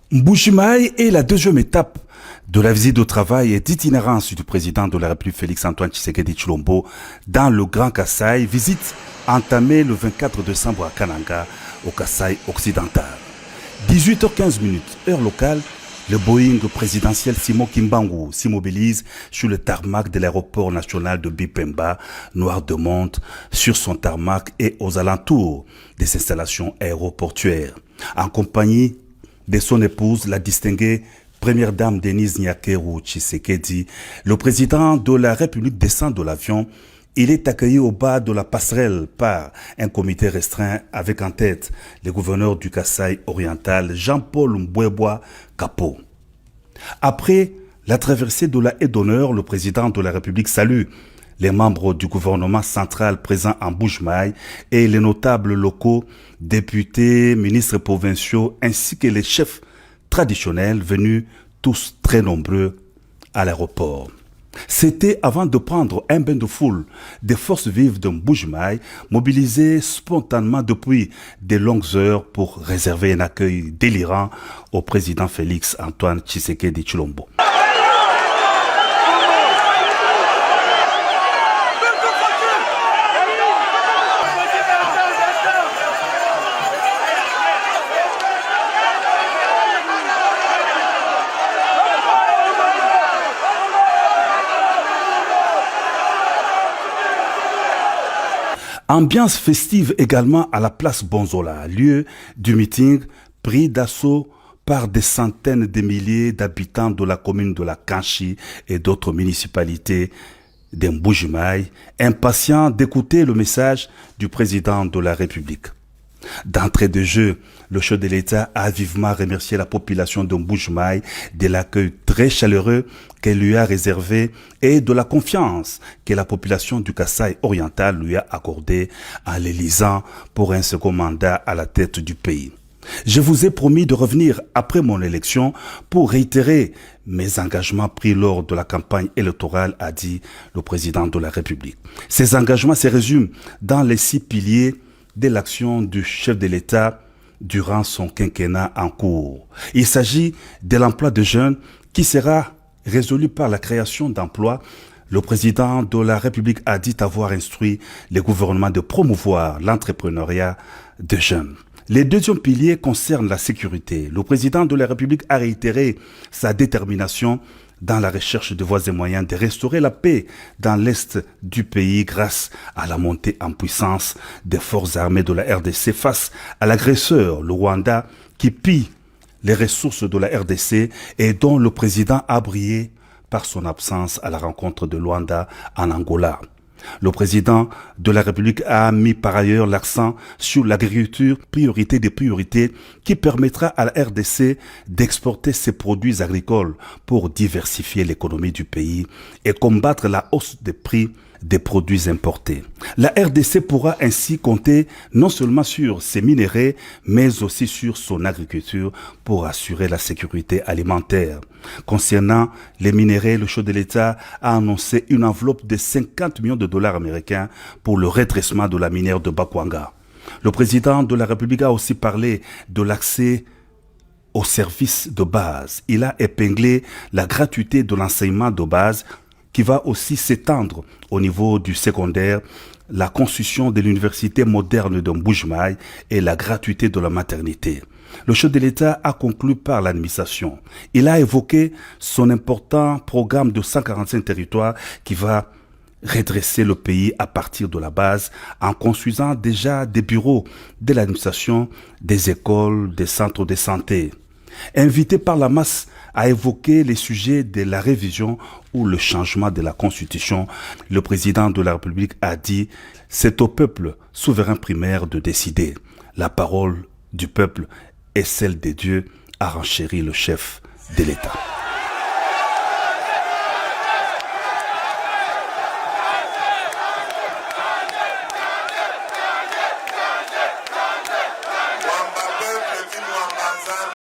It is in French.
Mbujimaï est la deuxième étape de la visite de travail et d'itinérance du président de la République Félix-Antoine Tshisekedi Tshilombo dans le Grand Kasaï, visite entamée le 24 décembre à Kananga, au Kasaï occidental. 18h15, heure locale, le Boeing présidentiel Simon Kimbangu s'immobilise sur le tarmac de l'aéroport national de Bipemba, noir de monde, sur son tarmac et aux alentours des installations aéroportuaires, en compagnie de son épouse, la distinguée première dame Denise Nyakeru Tshisekedi. Le président de la République descend de l'avion. Il est accueilli au bas de la passerelle par un comité restreint avec en tête le gouverneur du Kasaï oriental, Jean-Paul Mbwebwa Kapo. Après la traversée de la haie d'honneur, le président de la République salue les membres du gouvernement central présents en Mbujimaï et les notables locaux, députés, ministres provinciaux, ainsi que les chefs traditionnels venus, tous très nombreux, à l'aéroport. C'était avant de prendre un bain de foule des forces vives de Mbujimaï, mobilisées spontanément depuis de longues heures pour réserver un accueil délirant au président Félix-Antoine Tshisekedi Tshilombo. Ambiance festive également à la place Bonzola, lieu du meeting pris d'assaut par des centaines de milliers d'habitants de la commune de la Kanchi et d'autres municipalités de Mbujimaï, impatients d'écouter le message du président de la République. D'entrée de jeu, le chef de l'État a vivement remercié la population de Mbujimaï de l'accueil très chaleureux qu'elle lui a réservé et de la confiance que la population du Kasaï oriental lui a accordée en l'élisant pour un second mandat à la tête du pays. Je vous ai promis de revenir après mon élection pour réitérer mes engagements pris lors de la campagne électorale, a dit le président de la République. Ces engagements se résument dans les 6 piliers de l'action du chef de l'État durant son quinquennat en cours. Il s'agit de l'emploi de jeunes qui sera résolu par la création d'emplois. Le président de la République a dit avoir instruit le gouvernement de promouvoir l'entrepreneuriat de jeunes. Les deuxièmes piliers concernent la sécurité. Le président de la République a réitéré sa détermination dans la recherche de voies et moyens de restaurer la paix dans l'est du pays grâce à la montée en puissance des forces armées de la RDC face à l'agresseur, le Rwanda, qui pille les ressources de la RDC et dont le président a brillé par son absence à la rencontre de Luanda en Angola. Le président de la République a mis par ailleurs l'accent sur l'agriculture, priorité des priorités, qui permettra à la RDC d'exporter ses produits agricoles pour diversifier l'économie du pays et combattre la hausse des prix des produits importés. La RDC pourra ainsi compter non seulement sur ses minéraux, mais aussi sur son agriculture pour assurer la sécurité alimentaire. Concernant les minéraux, le chef de l'État a annoncé une enveloppe de 50 millions de dollars américains pour le redressement de la minière de Bakwanga. Le président de la République a aussi parlé de l'accès aux services de base. Il a épinglé la gratuité de l'enseignement de base qui va aussi s'étendre au niveau du secondaire, la construction de l'université moderne de Mbujimaï et la gratuité de la maternité. Le chef de l'État a conclu par l'administration. Il a évoqué son important programme de 145 territoires qui va redresser le pays à partir de la base en construisant déjà des bureaux de l'administration, des écoles, des centres de santé. Invité par la masse à évoquer les sujets de la révision ou le changement de la Constitution, le président de la République a dit « C'est au peuple souverain primaire de décider. La parole du peuple est celle de Dieu », a renchéri le chef de l'État.